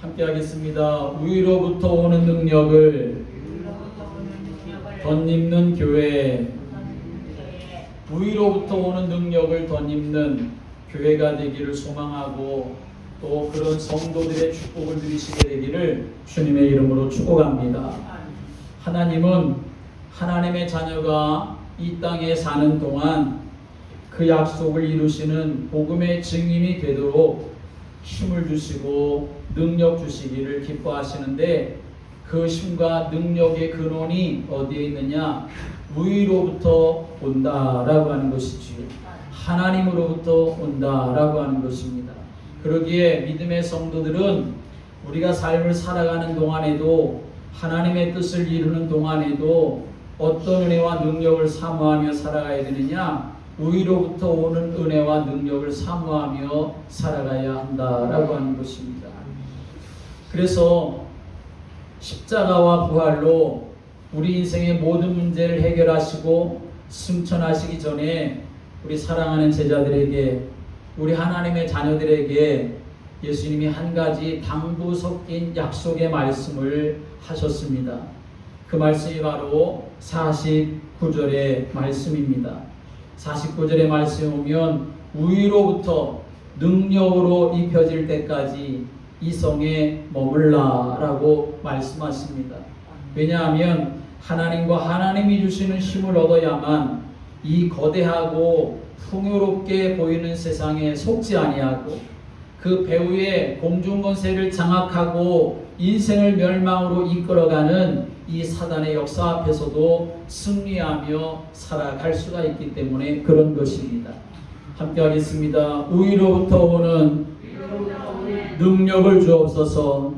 함께 하겠습니다. 위로부터 오는 능력을 덧입는 교회. 위로부터 오는 능력을 덧입는 교회가 되기를 소망하고 또 그런 성도들의 축복을 누리시게 되기를 주님의 이름으로 축복합니다. 하나님은 하나님의 자녀가 이 땅에 사는 동안 그 약속을 이루시는 복음의 증인이 되도록 힘을 주시고 능력 주시기를 기뻐하시는데, 그 힘과 능력의 근원이 어디에 있느냐? 위로부터 온다라고 하는 것이지요. 하나님으로부터 온다라고 하는 것입니다. 그러기에 믿음의 성도들은 우리가 삶을 살아가는 동안에도, 하나님의 뜻을 이루는 동안에도 어떤 은혜와 능력을 사모하며 살아가야 되느냐? 위로부터 오는 은혜와 능력을 사모하며 살아가야 한다라고 하는 것입니다. 그래서 십자가와 부활로 우리 인생의 모든 문제를 해결하시고 승천하시기 전에 우리 사랑하는 제자들에게, 우리 하나님의 자녀들에게 예수님이 한 가지 당부 섞인 약속의 말씀을 하셨습니다. 그 말씀이 바로 49절의 말씀입니다. 49절의 말씀에 보면 위로부터 능력으로 입혀질 때까지 이 성에 머물라 라고 말씀하십니다. 왜냐하면 하나님과 하나님이 주시는 힘을 얻어야만 이 거대하고 풍요롭게 보이는 세상에 속지 아니하고 그 배후의 공중권세를 장악하고 인생을 멸망으로 이끌어가는 이 사단의 역사 앞에서도 승리하며 살아갈 수가 있기 때문에 그런 것입니다. 함께 하겠습니다. 위로부터 오는 능력을 주옵소서.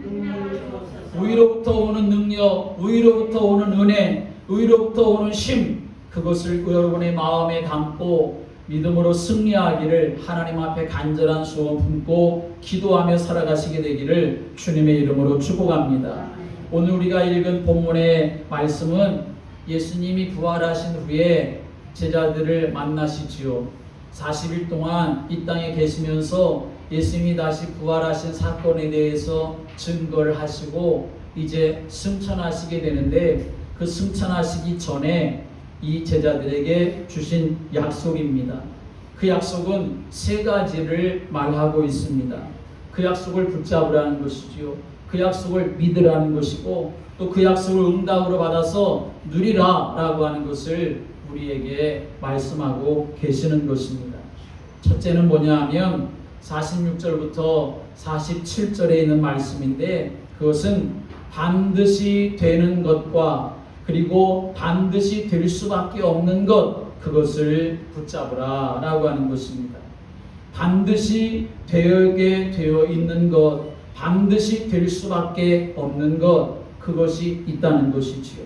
위로부터 오는 능력, 위로부터 오는 은혜, 위로부터 오는 힘, 그것을 여러분의 마음에 담고 믿음으로 승리하기를 하나님 앞에 간절한 소원 품고 기도하며 살아가시게 되기를 주님의 이름으로 축복합니다. 오늘 우리가 읽은 본문의 말씀은 예수님이 부활하신 후에 제자들을 만나시지요. 40일 동안 이 땅에 계시면서 예수님이 다시 부활하신 사건에 대해서 증거를 하시고 이제 승천하시게 되는데, 그 승천하시기 전에 이 제자들에게 주신 약속입니다. 그 약속은 세 가지를 말하고 있습니다. 그 약속을 붙잡으라는 것이지요. 그 약속을 믿으라는 것이고, 또 그 약속을 응답으로 받아서 누리라 라고 하는 것을 우리에게 말씀하고 계시는 것입니다. 첫째는 뭐냐 하면 46절부터 47절에 있는 말씀인데, 그것은 반드시 되는 것과 그리고 반드시 될 수밖에 없는 것, 그것을 붙잡으라 라고 하는 것입니다. 반드시 되게 되어 있는 것, 반드시 될 수밖에 없는 것, 그것이 있다는 것이지요.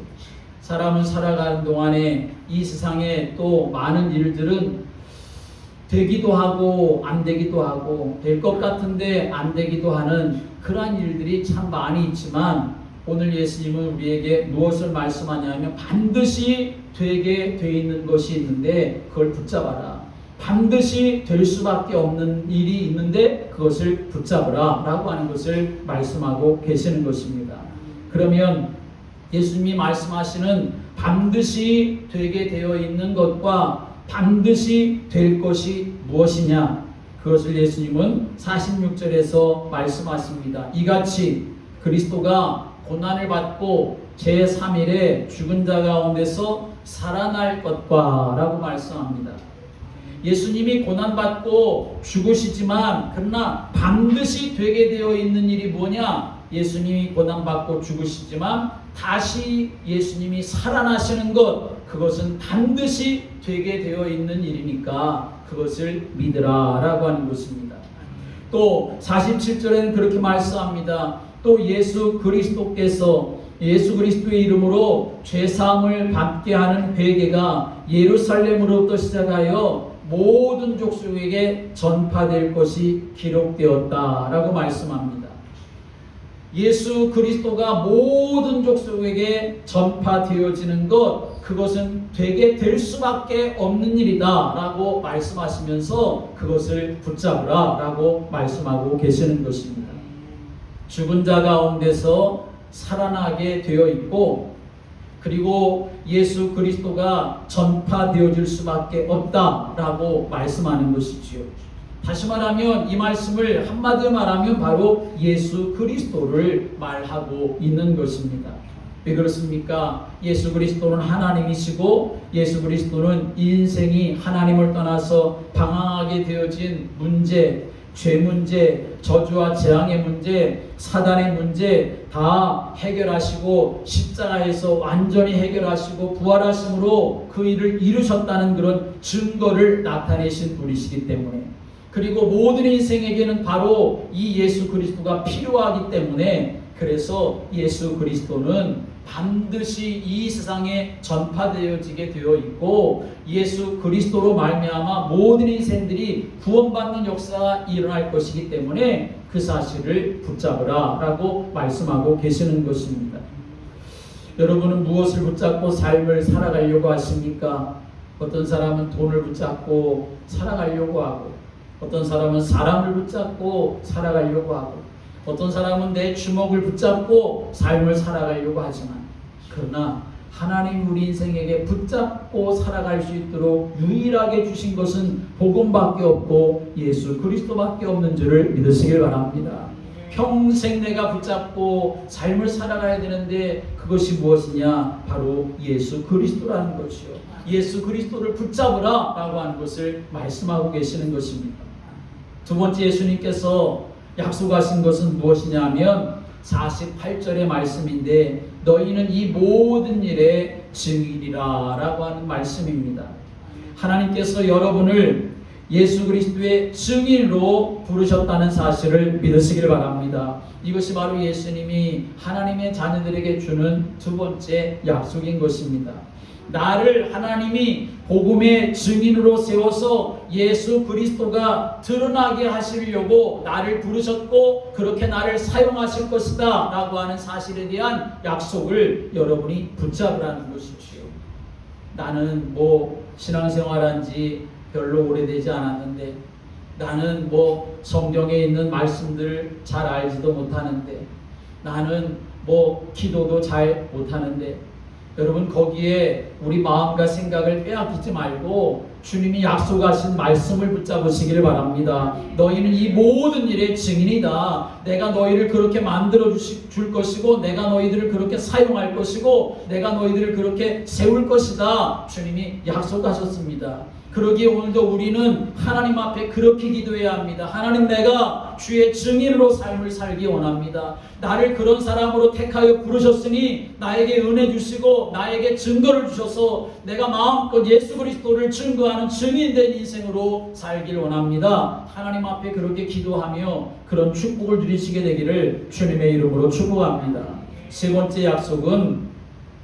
사람은 살아가는 동안에 이 세상에 또 많은 일들은 되기도 하고 안 되기도 하고 될 것 같은데 안 되기도 하는 그러한 일들이 참 많이 있지만, 오늘 예수님은 우리에게 무엇을 말씀하냐면 반드시 되게 돼 있는 것이 있는데 그걸 붙잡아라. 반드시 될 수밖에 없는 일이 있는데 그것을 붙잡으라 라고 하는 것을 말씀하고 계시는 것입니다. 그러면 예수님이 말씀하시는 반드시 되게 되어 있는 것과 반드시 될 것이 무엇이냐, 그것을 예수님은 46절에서 말씀하십니다. 이같이 그리스도가 고난을 받고 제3일에 죽은 자 가운데서 살아날 것과 라고 말씀합니다. 예수님이 고난받고 죽으시지만 그러나 반드시 되게 되어 있는 일이 뭐냐? 예수님이 고난받고 죽으시지만 다시 예수님이 살아나시는 것, 그것은 반드시 되게 되어 있는 일이니까 그것을 믿으라 라고 하는 것입니다. 또 47절에는 그렇게 말씀합니다. 또 예수 그리스도께서 예수 그리스도의 이름으로 죄사함을 받게 하는 회개가 예루살렘으로부터 시작하여 모든 족속에게 전파될 것이 기록되었다라고 말씀합니다. 예수 그리스도가 모든 족속에게 전파되어지는 것, 그것은 되게 될 수밖에 없는 일이다 라고 말씀하시면서 그것을 붙잡으라 라고 말씀하고 계시는 것입니다. 죽은 자 가운데서 살아나게 되어 있고, 그리고 예수 그리스도가 전파되어질 수밖에 없다라고 말씀하는 것이지요. 다시 말하면 이 말씀을 한마디로 말하면 바로 예수 그리스도를 말하고 있는 것입니다. 왜 그렇습니까? 예수 그리스도는 하나님이시고, 예수 그리스도는 인생이 하나님을 떠나서 방황하게 되어진 문제, 죄 문제, 저주와 재앙의 문제, 사단의 문제 다 해결하시고 십자가에서 완전히 해결하시고 부활하심으로 그 일을 이루셨다는 그런 증거를 나타내신 분이시기 때문에, 그리고 모든 인생에게는 바로 이 예수 그리스도가 필요하기 때문에, 그래서 예수 그리스도는 반드시 이 세상에 전파되어지게 되어 있고, 예수 그리스도로 말미암아 모든 인생들이 구원받는 역사가 일어날 것이기 때문에 그 사실을 붙잡으라 라고 말씀하고 계시는 것입니다. 여러분은 무엇을 붙잡고 삶을 살아가려고 하십니까? 어떤 사람은 돈을 붙잡고 살아가려고 하고, 어떤 사람은 사람을 붙잡고 살아가려고 하고, 어떤 사람은 내 주먹을 붙잡고 삶을 살아가려고 하지만, 그러나 하나님 우리 인생에게 붙잡고 살아갈 수 있도록 유일하게 주신 것은 복음밖에 없고 예수 그리스도밖에 없는 줄을 믿으시길 바랍니다. 평생 내가 붙잡고 삶을 살아가야 되는데 그것이 무엇이냐? 바로 예수 그리스도라는 것이요. 예수 그리스도를 붙잡으라 라고 하는 것을 말씀하고 계시는 것입니다. 두 번째, 예수님께서 약속하신 것은 무엇이냐 하면 48절의 말씀인데, 너희는 이 모든 일의 증인이라 라고 하는 말씀입니다. 하나님께서 여러분을 예수 그리스도의 증인으로 부르셨다는 사실을 믿으시길 바랍니다. 이것이 바로 예수님이 하나님의 자녀들에게 주는 두 번째 약속인 것입니다. 나를 하나님이 복음의 증인으로 세워서 예수 그리스도가 드러나게 하시려고 나를 부르셨고, 그렇게 나를 사용하실 것이다 라고 하는 사실에 대한 약속을 여러분이 붙잡으라는 것이지요. 나는 신앙생활한 지 별로 오래되지 않았는데, 나는 성경에 있는 말씀들을 잘 알지도 못하는데, 나는 기도도 잘 못하는데, 여러분 거기에 우리 마음과 생각을 빼앗기지 말고 주님이 약속하신 말씀을 붙잡으시기를 바랍니다. 너희는 이 모든 일의 증인이다. 내가 너희를 그렇게 만들어 줄 것이고, 내가 너희들을 그렇게 사용할 것이고, 내가 너희들을 그렇게 세울 것이다. 주님이 약속하셨습니다. 그러기에 오늘도 우리는 하나님 앞에 그렇게 기도해야 합니다. 하나님, 내가 주의 증인으로 삶을 살기 원합니다. 나를 그런 사람으로 택하여 부르셨으니 나에게 은혜 주시고 나에게 증거를 주셔서 내가 마음껏 예수 그리스도를 증거하는 증인된 인생으로 살길 원합니다. 하나님 앞에 그렇게 기도하며 그런 축복을 누리시게 되기를 주님의 이름으로 축복합니다. 세 번째 약속은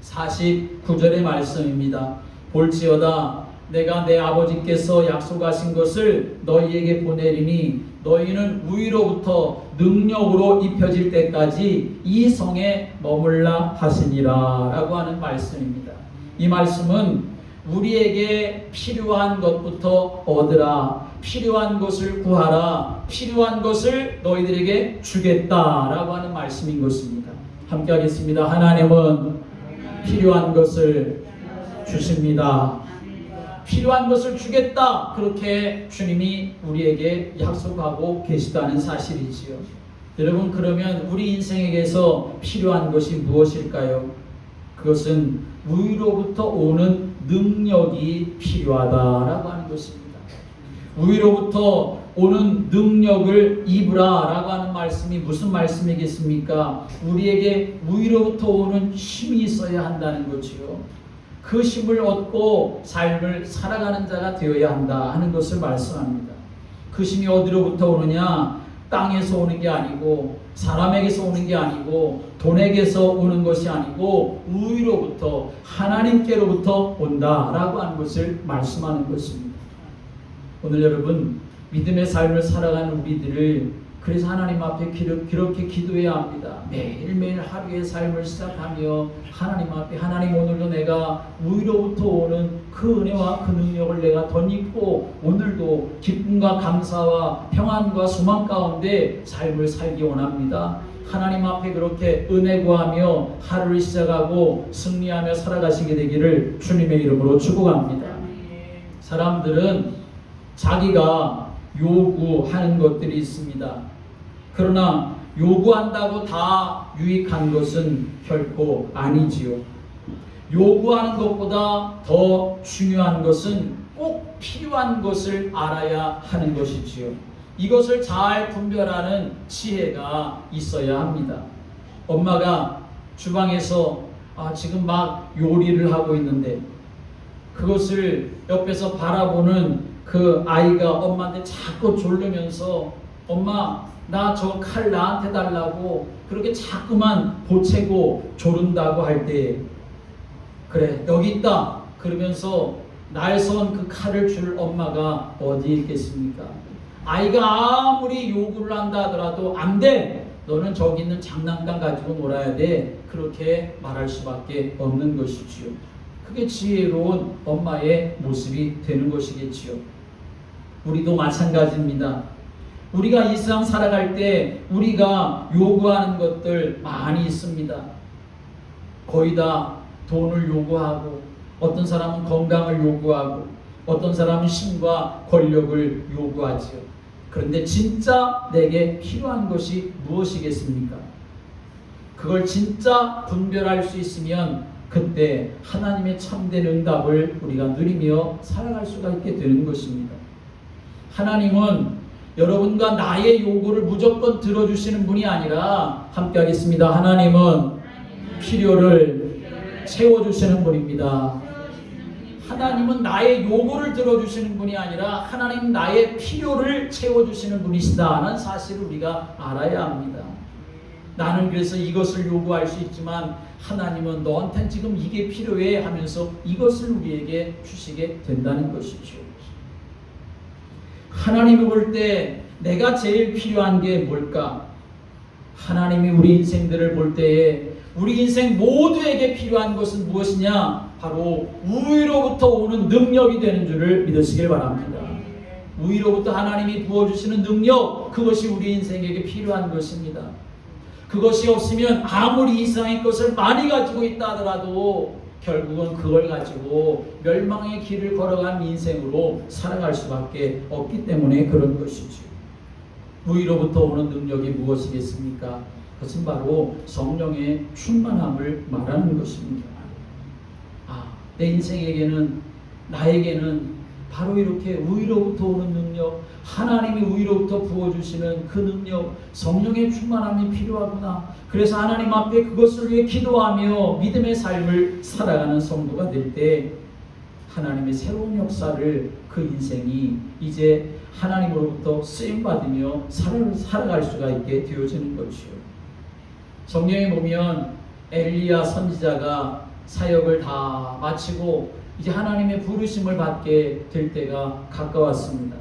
49절의 말씀입니다. 볼지어다 내가 내 아버지께서 약속하신 것을 너희에게 보내리니 너희는 위로부터 능력으로 입혀질 때까지 이 성에 머물라 하시니라 라고 하는 말씀입니다. 이 말씀은 우리에게 필요한 것부터 얻으라, 필요한 것을 구하라, 필요한 것을 너희들에게 주겠다라고 하는 말씀인 것입니다. 함께 하겠습니다. 하나님은 필요한 것을 주십니다. 필요한 것을 주겠다, 그렇게 주님이 우리에게 약속하고 계시다는 사실이지요. 여러분, 그러면 우리 인생에게서 필요한 것이 무엇일까요? 그것은 위로부터 오는 능력이 필요하다라고 하는 것입니다. 위로부터 오는 능력을 입으라 라고 하는 말씀이 무슨 말씀이겠습니까? 우리에게 위로부터 오는 힘이 있어야 한다는 거지요. 그 힘을 얻고 삶을 살아가는 자가 되어야 한다 하는 것을 말씀합니다. 그 힘이 어디로부터 오느냐? 땅에서 오는 게 아니고, 사람에게서 오는 게 아니고, 돈에게서 오는 것이 아니고 위로부터, 하나님께로부터 온다라고 하는 것을 말씀하는 것입니다. 오늘 여러분, 믿음의 삶을 살아가는 우리들을 그래서 하나님 앞에 그렇게 기도해야 합니다. 매일매일 하루의 삶을 시작하며 하나님 앞에 하나님 오늘도 내가 위로부터 오는 그 은혜와 그 능력을 내가 덧입고 오늘도 기쁨과 감사와 평안과 소망 가운데 삶을 살기 원합니다. 하나님 앞에 그렇게 은혜 구하며 하루를 시작하고 승리하며 살아가시게 되기를 주님의 이름으로 축복합니다. 사람들은 자기가 요구하는 것들이 있습니다. 그러나 요구한다고 다 유익한 것은 결코 아니지요. 요구하는 것보다 더 중요한 것은 꼭 필요한 것을 알아야 하는 것이지요. 이것을 잘 분별하는 지혜가 있어야 합니다. 엄마가 주방에서 지금 막 요리를 하고 있는데 그것을 옆에서 바라보는 그 아이가 엄마한테 자꾸 졸르면서 엄마 나 저 칼 나한테 달라고 그렇게 자꾸만 보채고 조른다고 할 때 그래 여기 있다 그러면서 날선 그 칼을 줄 엄마가 어디에 있겠습니까? 아이가 아무리 요구를 한다 하더라도 안 돼! 너는 저기 있는 장난감 가지고 놀아야 돼. 그렇게 말할 수밖에 없는 것이지요. 그게 지혜로운 엄마의 모습이 되는 것이겠지요. 우리도 마찬가지입니다. 우리가 이 세상 살아갈 때 우리가 요구하는 것들 많이 있습니다. 거의 다 돈을 요구하고 어떤 사람은 건강을 요구하고 어떤 사람은 힘과 권력을 요구하지요. 그런데 진짜 내게 필요한 것이 무엇이겠습니까? 그걸 진짜 분별할 수 있으면 그때 하나님의 참된 응답을 우리가 누리며 살아갈 수가 있게 되는 것입니다. 하나님은 여러분과 나의 요구를 무조건 들어주시는 분이 아니라 함께 하겠습니다. 하나님은 필요를 채워주시는 분입니다. 하나님은 나의 요구를 들어주시는 분이 아니라 하나님 나의 필요를 채워주시는 분이시다는 사실을 우리가 알아야 합니다. 나는 그래서 이것을 요구할 수 있지만 하나님은 너한테는 지금 이게 필요해 하면서 이것을 우리에게 주시게 된다는 것이죠. 하나님을 볼 때 내가 제일 필요한 게 뭘까? 하나님이 우리 인생들을 볼 때에 우리 인생 모두에게 필요한 것은 무엇이냐? 바로 우위로부터 오는 능력이 되는 줄을 믿으시길 바랍니다. 우위로부터 하나님이 부어주시는 능력, 그것이 우리 인생에게 필요한 것입니다. 그것이 없으면 아무리 이상의 것을 많이 가지고 있다 하더라도 결국은 그걸 가지고 멸망의 길을 걸어간 인생으로 살아갈 수밖에 없기 때문에 그런 것이죠. 우위로부터 오는 능력이 무엇이겠습니까? 그것은 바로 성령의 충만함을 말하는 것입니다. 내 인생에게는 나에게는 바로 이렇게 우위로부터 오는 능력, 하나님이 우위로부터 부어주시는 그 능력, 성령의 충만함이 필요하구나. 그래서 하나님 앞에 그것을 위해 기도하며 믿음의 삶을 살아가는 성도가 될 때 하나님의 새로운 역사를 그 인생이 이제 하나님으로부터 쓰임받으며 살아갈 수가 있게 되어지는 것이요. 성경에 보면 엘리야 선지자가 사역을 다 마치고 이제 하나님의 부르심을 받게 될 때가 가까웠습니다.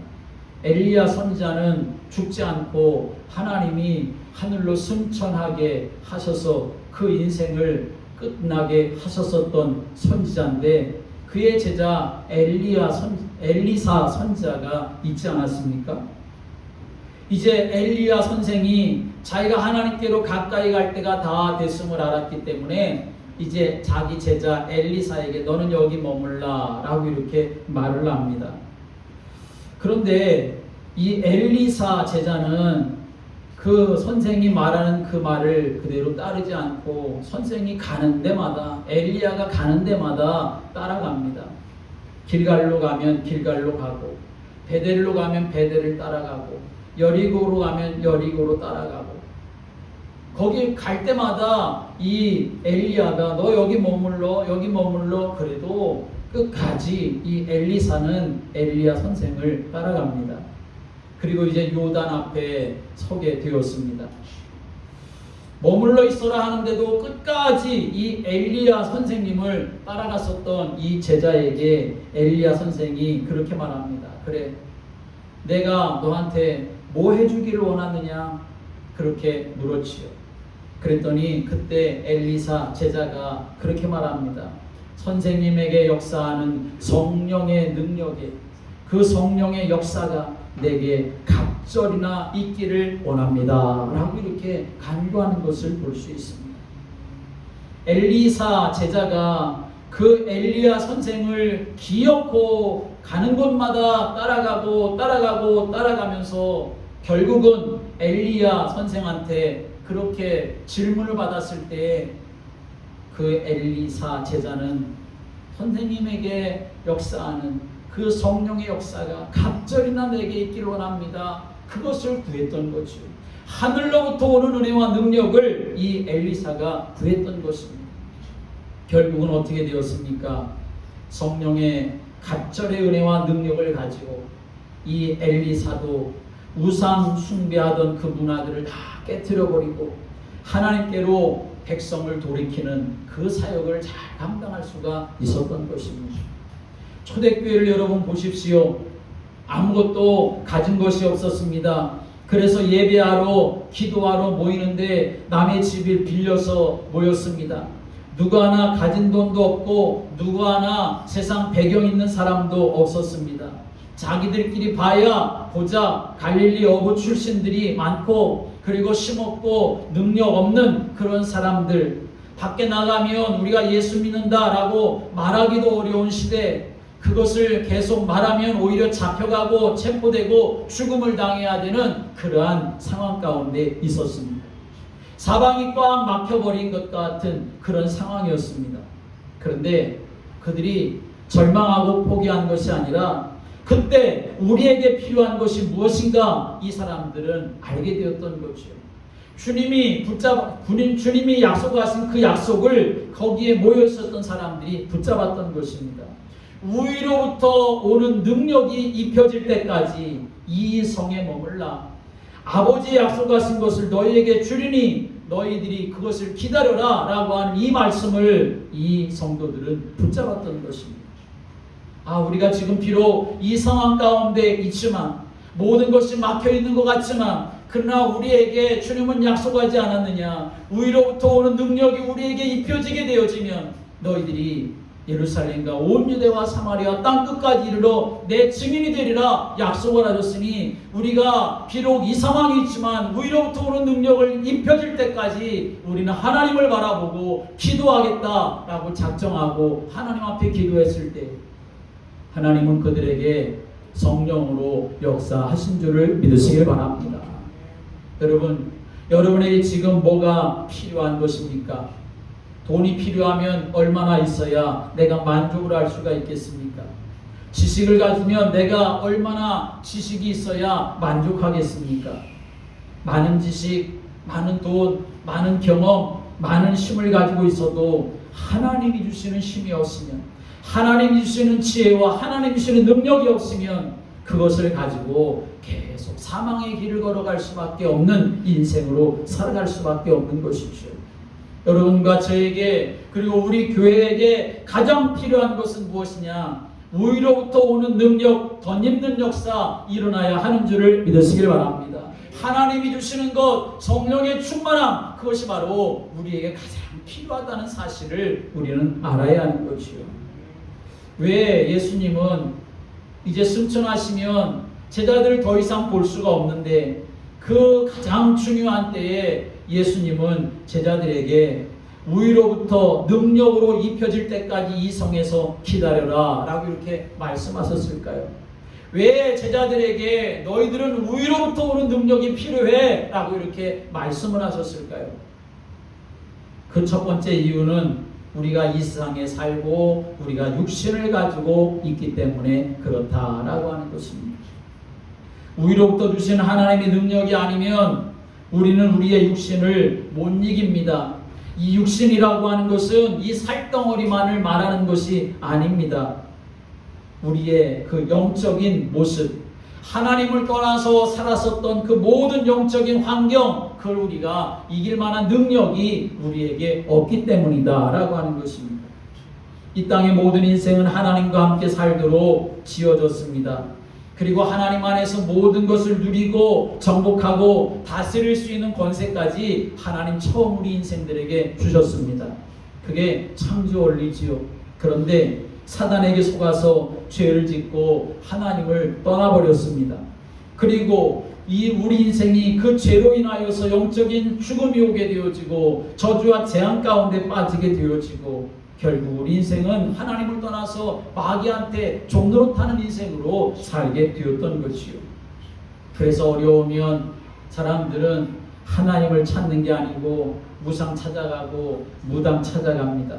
엘리야 선지자는 죽지 않고 하나님이 하늘로 승천하게 하셔서 그 인생을 끝나게 하셨었던 선지자인데 그의 제자 엘리사 선지자가 있지 않았습니까? 이제 엘리야 선생이 자기가 하나님께로 가까이 갈 때가 다 됐음을 알았기 때문에 이제 자기 제자 엘리사에게 너는 여기 머물라 라고 이렇게 말을 합니다. 그런데 이 엘리사 제자는 그 선생이 말하는 그 말을 그대로 따르지 않고 선생이 가는 데마다 엘리야가 가는 데마다 따라갑니다. 길갈로 가면 길갈로 가고 베델로 가면 베델을 따라가고 여리고로 가면 여리고로 따라가고 거기 갈 때마다 이 엘리야가 너 여기 머물러 그래도 끝까지 이 엘리사는 엘리야 선생을 따라갑니다. 그리고 이제 요단 앞에 서게 되었습니다. 머물러 있어라 하는데도 끝까지 이 엘리야 선생님을 따라갔었던 이 제자에게 엘리야 선생이 그렇게 말합니다. 그래, 내가 너한테 뭐 해주기를 원하느냐? 그렇게 물었지요. 그랬더니 그때 엘리사 제자가 그렇게 말합니다. 선생님에게 역사하는 성령의 능력에 그 성령의 역사가 내게 갑절이나 있기를 원합니다 라고 이렇게 간구하는 것을 볼 수 있습니다. 엘리사 제자가 그 엘리야 선생을 기어코 가는 곳마다 따라가면서 결국은 엘리야 선생한테 그렇게 질문을 받았을 때 그 엘리사 제자는 선생님에게 역사하는 그 성령의 역사가 갑절이나 내게 있기를 원합니다. 그것을 구했던 거죠. 하늘로부터 오는 은혜와 능력을 이 엘리사가 구했던 것입니다. 결국은 어떻게 되었습니까? 성령의 갑절의 은혜와 능력을 가지고 이 엘리사도 우상 숭배하던 그 문화들을 다 깨트려버리고 하나님께로 백성을 돌이키는 그 사역을 잘 감당할 수가 있었던 것입니다. 초대교회를 여러분 보십시오. 아무것도 가진 것이 없었습니다. 그래서 예배하러 기도하러 모이는데 남의 집을 빌려서 모였습니다. 누구 하나 가진 돈도 없고 누구 하나 세상 배경 있는 사람도 없었습니다. 자기들끼리 봐야 보자 갈릴리 어부 출신들이 많고 그리고 심없고 능력 없는 그런 사람들, 밖에 나가면 우리가 예수 믿는다라고 말하기도 어려운 시대, 그것을 계속 말하면 오히려 잡혀가고 체포되고 죽음을 당해야 되는 그러한 상황 가운데 있었습니다. 사방이 꽉 막혀버린 것 같은 그런 상황이었습니다. 그런데 그들이 절망하고 포기한 것이 아니라 그때 우리에게 필요한 것이 무엇인가 이 사람들은 알게 되었던 거죠. 주님이 약속하신 그 약속을 거기에 모여 있었던 사람들이 붙잡았던 것입니다. 위로부터 오는 능력이 입혀질 때까지 이 성에 머물라. 아버지의 약속하신 것을 너희에게 주리니 너희들이 그것을 기다려라 라고 하는 이 말씀을 이 성도들은 붙잡았던 것입니다. 우리가 지금 비록 이 상황 가운데 있지만 모든 것이 막혀있는 것 같지만 그러나 우리에게 주님은 약속하지 않았느냐. 위로부터 오는 능력이 우리에게 입혀지게 되어지면 너희들이 예루살렘과 온 유대와 사마리아 땅끝까지 이르러 내 증인이 되리라 약속을 하셨으니 우리가 비록 이 상황이 있지만 위로부터 오는 능력을 입혀질 때까지 우리는 하나님을 바라보고 기도하겠다라고 작정하고 하나님 앞에 기도했을 때 하나님은 그들에게 성령으로 역사하신 줄을 믿으시길 바랍니다. 여러분, 여러분에게 지금 뭐가 필요한 것입니까? 돈이 필요하면 얼마나 있어야 내가 만족을 할 수가 있겠습니까? 지식을 가지면 내가 얼마나 지식이 있어야 만족하겠습니까? 많은 지식, 많은 돈, 많은 경험, 많은 힘을 가지고 있어도 하나님이 주시는 힘이 없으면 하나님이 주시는 지혜와 하나님이 주시는 능력이 없으면 그것을 가지고 계속 사망의 길을 걸어갈 수밖에 없는 인생으로 살아갈 수밖에 없는 것이죠. 여러분과 저에게 그리고 우리 교회에게 가장 필요한 것은 무엇이냐? 위로부터 오는 능력, 덧입는 역사 일어나야 하는 줄을 믿으시길 바랍니다. 하나님이 주시는 것, 성령의 충만함, 그것이 바로 우리에게 가장 필요하다는 사실을 우리는 알아야 하는 것이요. 왜 예수님은 이제 승천하시면 제자들을 더 이상 볼 수가 없는데 그 가장 중요한 때에 예수님은 제자들에게 위로부터 능력으로 입혀질 때까지 이 성에서 기다려라 라고 이렇게 말씀하셨을까요? 왜 제자들에게 너희들은 위로부터 오는 능력이 필요해 라고 이렇게 말씀을 하셨을까요? 그 첫 번째 이유는 우리가 이 세상에 살고 우리가 육신을 가지고 있기 때문에 그렇다라고 하는 것입니다. 위로부터 주신 하나님의 능력이 아니면 우리는 우리의 육신을 못 이깁니다. 이 육신이라고 하는 것은 이 살덩어리만을 말하는 것이 아닙니다. 우리의 그 영적인 모습, 하나님을 떠나서 살았었던 그 모든 영적인 환경, 그걸 우리가 이길 만한 능력이 우리에게 없기 때문이다 라고 하는 것입니다. 이 땅의 모든 인생은 하나님과 함께 살도록 지어졌습니다. 그리고 하나님 안에서 모든 것을 누리고 정복하고 다스릴 수 있는 권세까지 하나님 처음 우리 인생들에게 주셨습니다. 그게 창조 원리지요. 그런데 사단에게 속아서 죄를 짓고 하나님을 떠나버렸습니다. 그리고 이 우리 인생이 그 죄로 인하여서 영적인 죽음이 오게 되어지고 저주와 재앙 가운데 빠지게 되어지고 결국 우리 인생은 하나님을 떠나서 마귀한테 종노릇하는 인생으로 살게 되었던 것이요. 그래서 어려우면 사람들은 하나님을 찾는 게 아니고 무상 찾아가고 무당 찾아갑니다.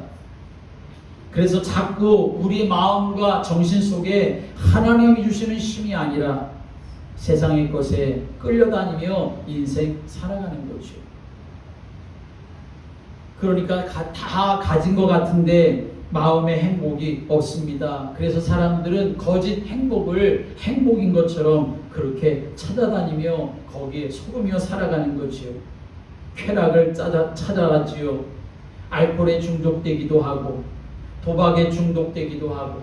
그래서 자꾸 우리의 마음과 정신 속에 하나님이 주시는 힘이 아니라 세상의 것에 끌려다니며 인생 살아가는 거죠. 그러니까 다 가진 것 같은데 마음의 행복이 없습니다. 그래서 사람들은 거짓 행복을 행복인 것처럼 그렇게 찾아다니며 거기에 속으며 살아가는 거지요. 쾌락을 찾아가지요. 알코올에 중독되기도 하고 도박에 중독되기도 하고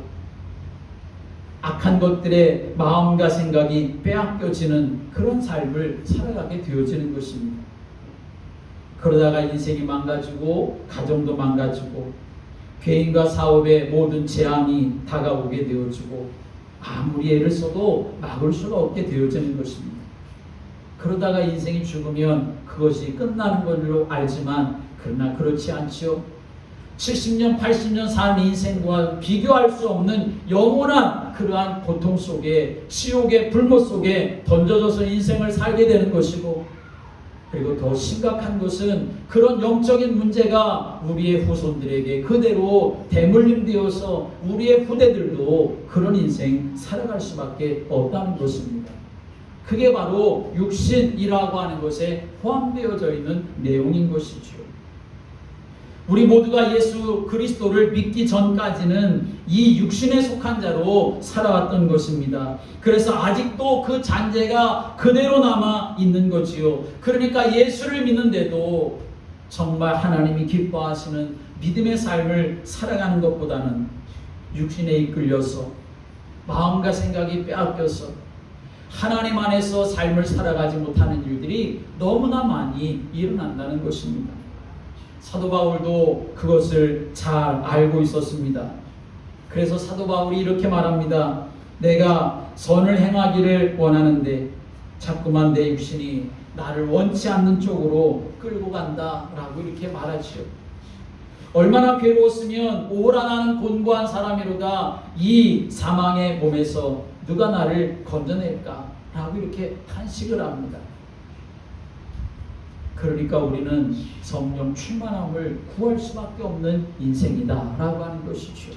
악한 것들에 마음과 생각이 빼앗겨지는 그런 삶을 살아가게 되어지는 것입니다. 그러다가 인생이 망가지고 가정도 망가지고 개인과 사업의 모든 재앙이 다가오게 되어지고 아무리 애를 써도 막을 수가 없게 되어지는 것입니다. 그러다가 인생이 죽으면 그것이 끝나는 걸로 알지만 그러나 그렇지 않지요. 70년 80년 산 인생과 비교할 수 없는 영원한 그러한 고통 속에 지옥의 불못 속에 던져져서 인생을 살게 되는 것이고, 그리고 더 심각한 것은 그런 영적인 문제가 우리의 후손들에게 그대로 대물림되어서 우리의 후대들도 그런 인생 살아갈 수밖에 없다는 것입니다. 그게 바로 육신이라고 하는 것에 포함되어져 있는 내용인 것이죠. 우리 모두가 예수 그리스도를 믿기 전까지는 이 육신에 속한 자로 살아왔던 것입니다. 그래서 아직도 그 잔재가 그대로 남아 있는 거지요. 그러니까 예수를 믿는데도 정말 하나님이 기뻐하시는 믿음의 삶을 살아가는 것보다는 육신에 이끌려서 마음과 생각이 빼앗겨서 하나님 안에서 삶을 살아가지 못하는 일들이 너무나 많이 일어난다는 것입니다. 사도 바울도 그것을 잘 알고 있었습니다. 그래서 사도 바울이 이렇게 말합니다. 내가 선을 행하기를 원하는데 자꾸만 내 육신이 나를 원치 않는 쪽으로 끌고 간다 라고 이렇게 말하지요. 얼마나 괴로웠으면 오라 나는 곤고한 사람이로다 이 사망의 몸에서 누가 나를 건져낼까 라고 이렇게 탄식을 합니다. 그러니까 우리는 성령 충만함을 구할 수밖에 없는 인생이다 라고 하는 것이죠.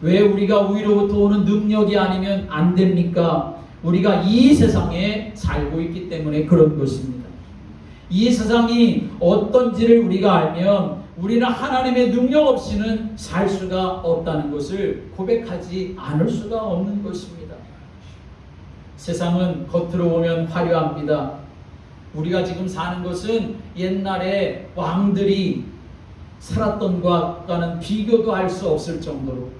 왜 우리가 위로부터 오는 능력이 아니면 안 됩니까? 우리가 이 세상에 살고 있기 때문에 그런 것입니다. 이 세상이 어떤지를 우리가 알면 우리는 하나님의 능력 없이는 살 수가 없다는 것을 고백하지 않을 수가 없는 것입니다. 세상은 겉으로 보면 화려합니다. 우리가 지금 사는 것은 옛날에 왕들이 살았던 것과는 비교도 할 수 없을 정도로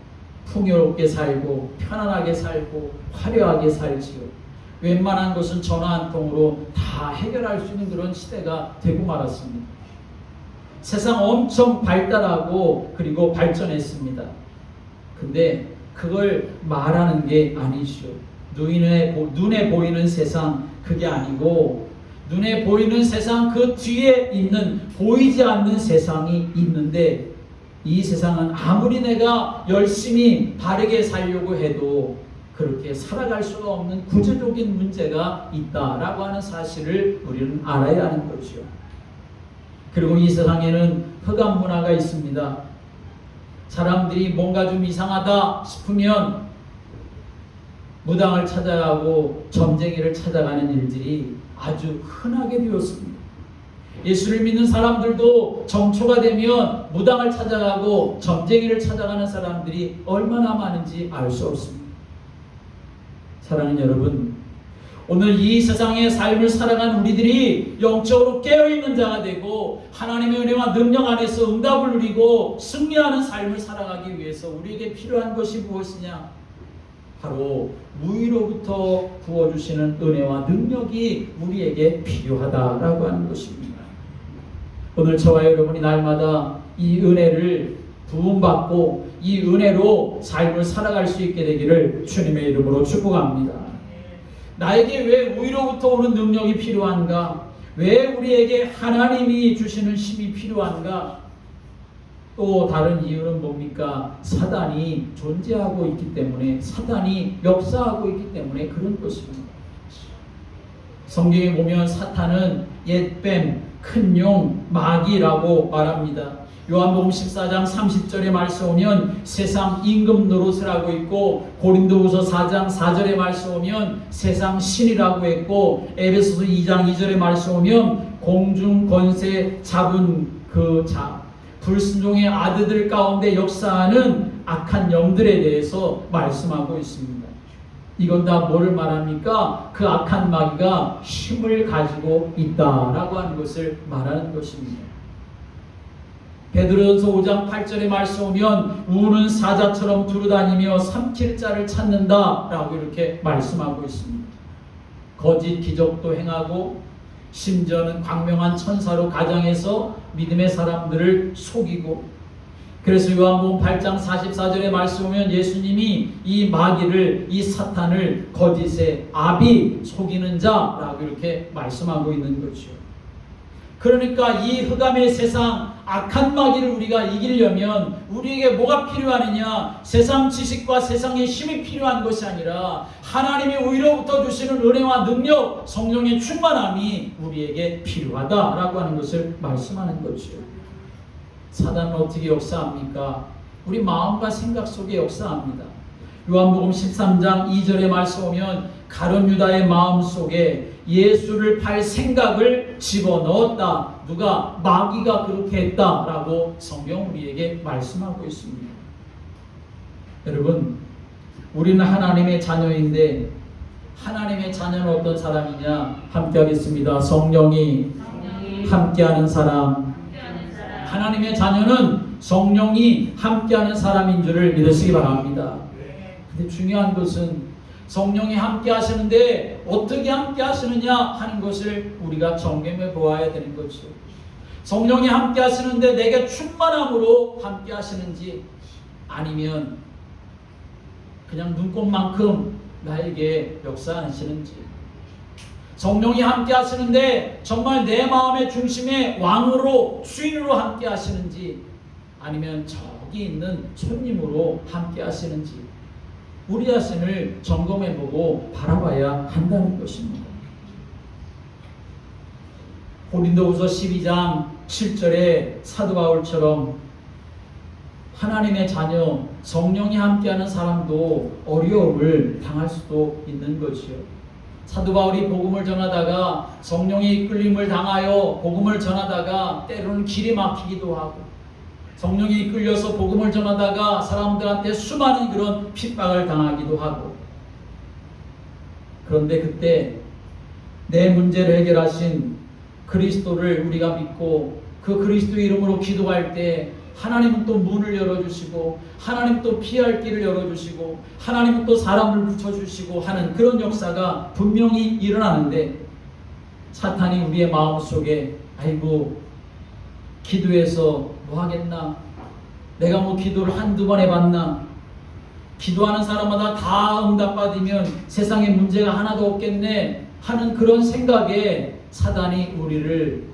풍요롭게 살고 편안하게 살고 화려하게 살지요. 웬만한 것은 전화 한 통으로 다 해결할 수 있는 그런 시대가 되고 말았습니다. 세상 엄청 발달하고 그리고 발전했습니다. 근데 그걸 말하는 게 아니죠. 눈에 보이는 세상 그게 아니고 눈에 보이는 세상 그 뒤에 있는 보이지 않는 세상이 있는데 이 세상은 아무리 내가 열심히 바르게 살려고 해도 그렇게 살아갈 수가 없는 구조적인 문제가 있다라고 하는 사실을 우리는 알아야 하는 거죠. 그리고 이 세상에는 흑암 문화가 있습니다. 사람들이 뭔가 좀 이상하다 싶으면 무당을 찾아가고 점쟁이를 찾아가는 일들이 아주 흔하게 되었습니다. 예수를 믿는 사람들도 정초가 되면 무당을 찾아가고 점쟁이를 찾아가는 사람들이 얼마나 많은지 알 수 없습니다. 사랑하는 여러분, 오늘 이 세상의 삶을 살아가는 우리들이 영적으로 깨어있는 자가 되고 하나님의 은혜와 능력 안에서 응답을 누리고 승리하는 삶을 살아가기 위해서 우리에게 필요한 것이 무엇이냐? 바로 위로부터 부어주시는 은혜와 능력이 우리에게 필요하다라고 하는 것입니다. 오늘 저와 여러분이 날마다 이 은혜를 부음받고 이 은혜로 삶을 살아갈 수 있게 되기를 주님의 이름으로 축복합니다. 나에게 왜 위로부터 오는 능력이 필요한가? 왜 우리에게 하나님이 주시는 힘이 필요한가? 또 다른 이유는 뭡니까? 사단이 존재하고 있기 때문에, 사단이 역사하고 있기 때문에 그런 것입니다. 성경에 보면 사탄은 옛뱀, 큰 용, 마귀라고 말합니다. 요한복음 14장 30절의 말씀 오면 세상 임금 노릇을 하고 있고, 고린도후서 4장 4절의 말씀 오면 세상 신이라고 했고, 에베소서 2장 2절의 말씀 오면 공중 권세 잡은 그 불순종의 아들들 가운데 역사하는 악한 영들에 대해서 말씀하고 있습니다. 이건 다 뭐를 말합니까? 그 악한 마귀가 힘을 가지고 있다라고 하는 것을 말하는 것입니다. 베드로전서 5장 8절의 말씀 오면 우는 사자처럼 두루다니며 삼킬 자를 찾는다라고 이렇게 말씀하고 있습니다. 거짓 기적도 행하고 심지어는 광명한 천사로 가장해서 믿음의 사람들을 속이고, 그래서 요한복음 8장 44절의 말씀 보면 예수님이 이 마귀를, 이 사탄을 거짓의 아비, 속이는 자라고 이렇게 말씀하고 있는 거죠. 그러니까 이 흑암의 세상, 악한 마귀를 우리가 이기려면 우리에게 뭐가 필요하느냐? 세상 지식과 세상의 힘이 필요한 것이 아니라 하나님이 위로부터 주시는 은혜와 능력, 성령의 충만함이 우리에게 필요하다라고 하는 것을 말씀하는 거죠. 사단은 어떻게 역사합니까? 우리 마음과 생각 속에 역사합니다. 요한복음 13장 2절의 말씀 오면 가룟 유다의 마음 속에 예수를 팔 생각을 집어넣었다. 누가? 마귀가 그렇게 했다라고 성경 우리에게 말씀하고 있습니다. 여러분, 우리는 하나님의 자녀인데 하나님의 자녀는 어떤 사람이냐? 함께 하겠습니다. 성령이 함께하는 사람. 하나님의 자녀는 성령이 함께하는 사람인 줄을 믿으시기 바랍니다. 근데 중요한 것은 성령이 함께 하시는데 어떻게 함께 하시느냐 하는 것을 우리가 점검해 보아야 되는 거죠. 성령이 함께 하시는데 내게 충만함으로 함께 하시는지, 아니면 그냥 눈꽃만큼 나에게 역사하시는지, 성령이 함께 하시는데 정말 내 마음의 중심에 왕으로, 주인으로 함께 하시는지, 아니면 저기 있는 손님으로 함께 하시는지, 우리 자신을 점검해보고 바라봐야 한다는 것입니다. 고린도후서 12장 7절에 사도 바울처럼 하나님의 자녀, 성령이 함께하는 사람도 어려움을 당할 수도 있는 것이요. 사도 바울이 복음을 전하다가 성령의 이끌림을 당하여 복음을 전하다가 때로는 길이 막히기도 하고, 성령이 이끌려서 복음을 전하다가 사람들한테 수많은 그런 핍박을 당하기도 하고, 그런데 그때 내 문제를 해결하신 그리스도를 우리가 믿고 그 그리스도 이름으로 기도할 때 하나님은 또 문을 열어주시고, 하나님 또 피할 길을 열어주시고, 하나님은 또 사람을 붙여주시고 하는 그런 역사가 분명히 일어나는데, 사탄이 우리의 마음속에 아이고 기도해서 뭐 하겠나? 내가 뭐 기도를 한두 번 해봤나? 기도하는 사람마다 다 응답받으면 세상에 문제가 하나도 없겠네 하는 그런 생각에 사단이 우리를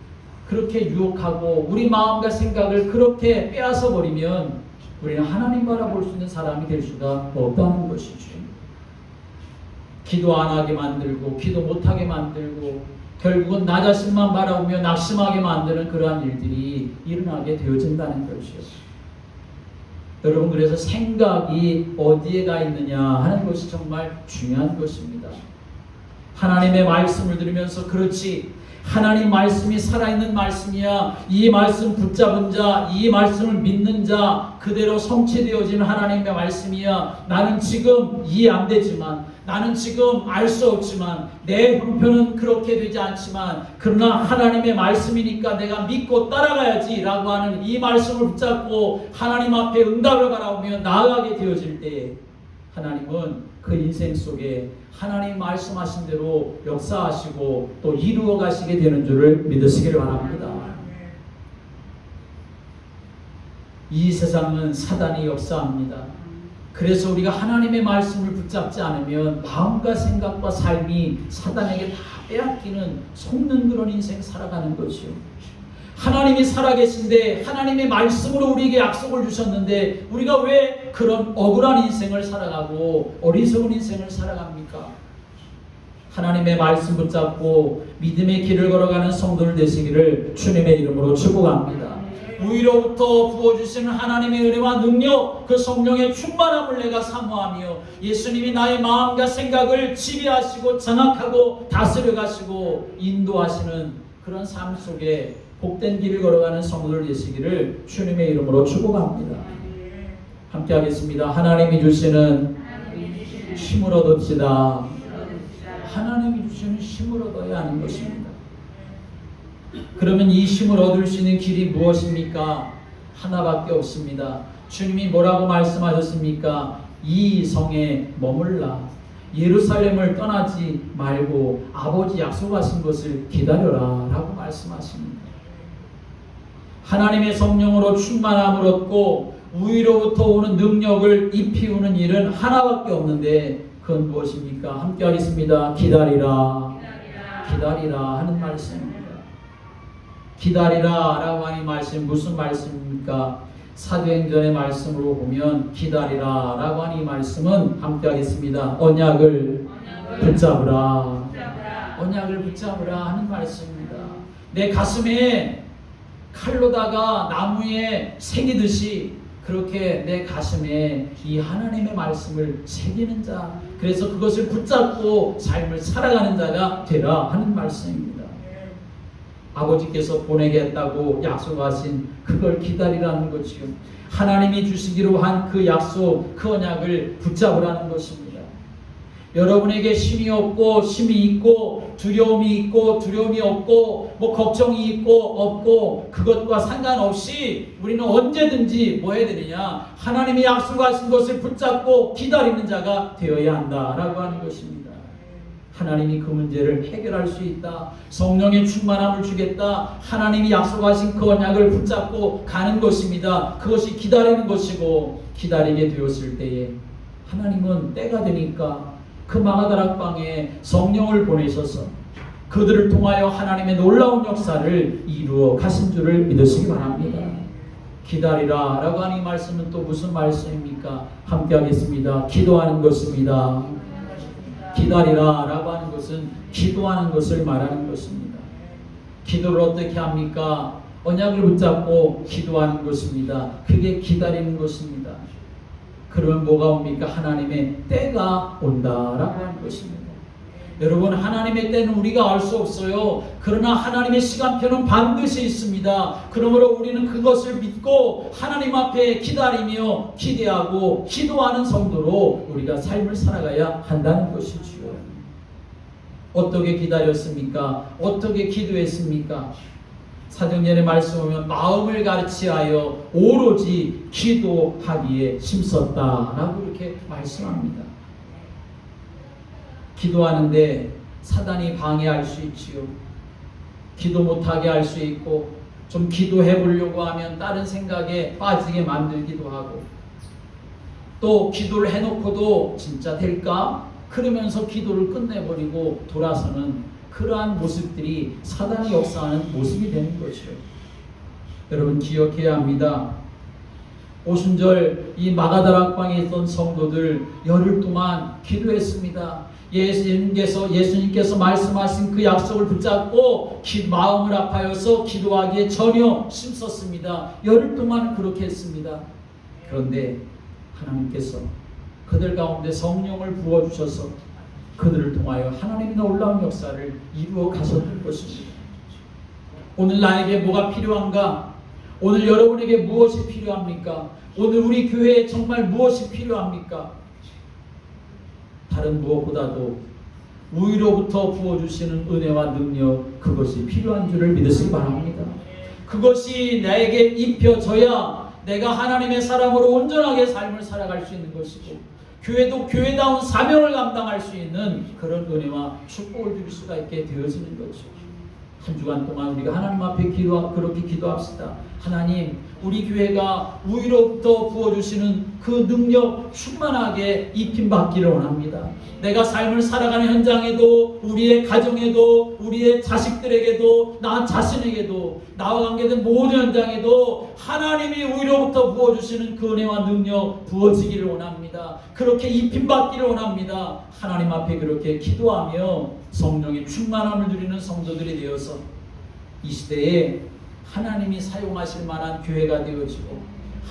그렇게 유혹하고 우리 마음과 생각을 그렇게 빼앗아 버리면 우리는 하나님 바라볼 수 있는 사람이 될 수가 없다는 것이죠. 기도 안 하게 만들고 기도 못하게 만들고 결국은 나 자신만 바라보며 낙심하게 만드는 그러한 일들이 일어나게 되어진다는 것이요. 여러분, 그래서 생각이 어디에 가 있느냐 하는 것이 정말 중요한 것입니다. 하나님의 말씀을 들으면서 그렇지, 하나님 말씀이 살아있는 말씀이야, 이 말씀 붙잡은 자, 이 말씀을 믿는 자 그대로 성취되어지는 하나님의 말씀이야. 나는 지금 이해 안 되지만, 나는 지금 알 수 없지만, 내 형편은 그렇게 되지 않지만 그러나 하나님의 말씀이니까 내가 믿고 따라가야지 라고 하는 이 말씀을 붙잡고 하나님 앞에 응답을 바라보며 나아가게 되어질 때 하나님은 그 인생 속에 하나님 말씀하신 대로 역사하시고 또 이루어 가시게 되는 줄을 믿으시길 바랍니다. 이 세상은 사단이 역사합니다. 그래서 우리가 하나님의 말씀을 붙잡지 않으면 마음과 생각과 삶이 사단에게 다 빼앗기는 속는 그런 인생 살아가는 것이요. 하나님이 살아계신데 하나님의 말씀으로 우리에게 약속을 주셨는데 우리가 왜 그런 억울한 인생을 살아가고 어리석은 인생을 살아갑니까? 하나님의 말씀 붙잡고 믿음의 길을 걸어가는 성도들 되시기를 주님의 이름으로 축복합니다. 위로부터 부어주시는 하나님의 은혜와 능력, 그 성령의 충만함을 내가 사모하며 예수님이 나의 마음과 생각을 지배하시고 장악하고 다스려 가시고 인도하시는 그런 삶 속에 복된 길을 걸어가는 성도들 되시기를 주님의 이름으로 축복합니다. 함께 하겠습니다. 하나님이 주시는 힘을 얻읍시다. 하나님이 주시는 힘을 얻어야 하는 것입니다. 그러면 이 힘을 얻을 수 있는 길이 무엇입니까? 하나밖에 없습니다. 주님이 뭐라고 말씀하셨습니까? 이 성에 머물라. 예루살렘을 떠나지 말고 아버지 약속하신 것을 기다려라 라고 말씀하십니다. 하나님의 성령으로 충만함을 얻고 위로부터 오는 능력을 입히우는 일은 하나밖에 없는데 그건 무엇입니까? 함께 하겠습니다. 기다리라. 기다리라 하는 말씀입니다. 기다리라 라고 하는 말씀 무슨 말씀입니까? 사도행전의 말씀으로 보면 기다리라 라고 하는 이 말씀은 함께 하겠습니다. 언약을 붙잡으라. 언약을 붙잡으라 하는 말씀입니다. 내 가슴에 칼로다가 나무에 새기듯이 그렇게 내 가슴에 이 하나님의 말씀을 새기는 자, 그래서 그것을 붙잡고 삶을 살아가는 자가 되라 하는 말씀입니다. 아버지께서 보내겠다고 약속하신 그걸 기다리라는 것이요. 하나님이 주시기로 한 그 약속, 그 언약을 붙잡으라는 것입니다. 여러분에게 힘이 없고 힘이 있고 두려움이 있고 두려움이 없고 뭐 걱정이 있고 없고 그것과 상관없이 우리는 언제든지 뭐 해야 되느냐? 하나님이 약속하신 것을 붙잡고 기다리는 자가 되어야 한다라고 하는 것입니다. 하나님이 그 문제를 해결할 수 있다. 성령의 충만함을 주겠다. 하나님이 약속하신 그 언약을 붙잡고 가는 것입니다. 그것이 기다리는 것이고 기다리게 되었을 때에 하나님은 때가 되니까 그 마가다락방에 성령을 보내셔서 그들을 통하여 하나님의 놀라운 역사를 이루어 가신 줄을 믿으시기 바랍니다. 기다리라 라고 하는 이 말씀은 또 무슨 말씀입니까? 함께 하겠습니다. 기도하는 것입니다. 기다리라 라고 하는 것은 기도하는 것을 말하는 것입니다. 기도를 어떻게 합니까? 언약을 붙잡고 기도하는 것입니다. 그게 기다리는 것입니다. 그러면 뭐가 옵니까? 하나님의 때가 온다라고 하는 것입니다. 여러분, 하나님의 때는 우리가 알 수 없어요. 그러나 하나님의 시간표는 반드시 있습니다. 그러므로 우리는 그것을 믿고 하나님 앞에 기다리며 기대하고 기도하는 성도로 우리가 삶을 살아가야 한다는 것이지요. 어떻게 기다렸습니까? 어떻게 기도했습니까? 사도행전의 말씀 보면 마음을 가르치하여 오로지 기도하기에 힘썼다라고 이렇게 말씀합니다. 기도하는데 사단이 방해할 수 있지요. 기도 못하게 할 수 있고 좀 기도해 보려고 하면 다른 생각에 빠지게 만들기도 하고 또 기도를 해놓고도 진짜 될까? 그러면서 기도를 끝내버리고 돌아서는 그러한 모습들이 사단이 역사하는 모습이 되는 것이요. 여러분 기억해야 합니다. 오순절 이 마가다락방에 있던 성도들 열흘 동안 기도했습니다. 예수님께서 말씀하신 그 약속을 붙잡고 마음을 아파여서 기도하기에 전혀 힘썼습니다. 열흘 동안 그렇게 했습니다. 그런데 하나님께서 그들 가운데 성령을 부어주셔서 그들을 통하여 하나님의 놀라운 역사를 이루어 가셨던 것입니다. 오늘 나에게 뭐가 필요한가? 오늘 여러분에게 무엇이 필요합니까? 오늘 우리 교회에 정말 무엇이 필요합니까? 다른 무엇보다도 위로부터 부어주시는 은혜와 능력, 그것이 필요한 줄을 믿으시기 바랍니다. 그것이 나에게 입혀져야 내가 하나님의 사람으로 온전하게 삶을 살아갈 수 있는 것이고, 교회도 교회다운 사명을 감당할 수 있는 그런 은혜와 축복을 누릴 수가 있게 되어지는 거죠. 한 주간 동안 우리가 하나님 앞에 그렇게 기도합시다. 하나님, 우리 교회가 우위로부터 부어주시는 그 능력 충만하게 입힘받기를 원합니다. 내가 삶을 살아가는 현장에도, 우리의 가정에도, 우리의 자식들에게도, 나 자신에게도, 나와 관계된 모든 현장에도 하나님이 우위로부터 부어주시는 그 은혜와 능력 부어지기를 원합니다. 그렇게 입힘받기를 원합니다. 하나님 앞에 그렇게 기도하며 성령의 충만함을 누리는 성도들이 되어서 이 시대에 하나님이 사용하실 만한 교회가 되어지고,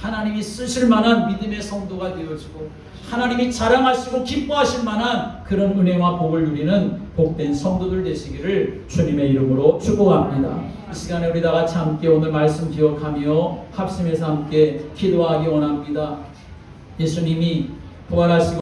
하나님이 쓰실 만한 믿음의 성도가 되어지고, 하나님이 자랑하시고 기뻐하실 만한 그런 은혜와 복을 누리는 복된 성도들 되시기를 주님의 이름으로 축복합니다. 이 시간에 우리 다 같이 함께 오늘 말씀 기억하며 합심해서 함께 기도하기 원합니다. 예수님이 부활하시고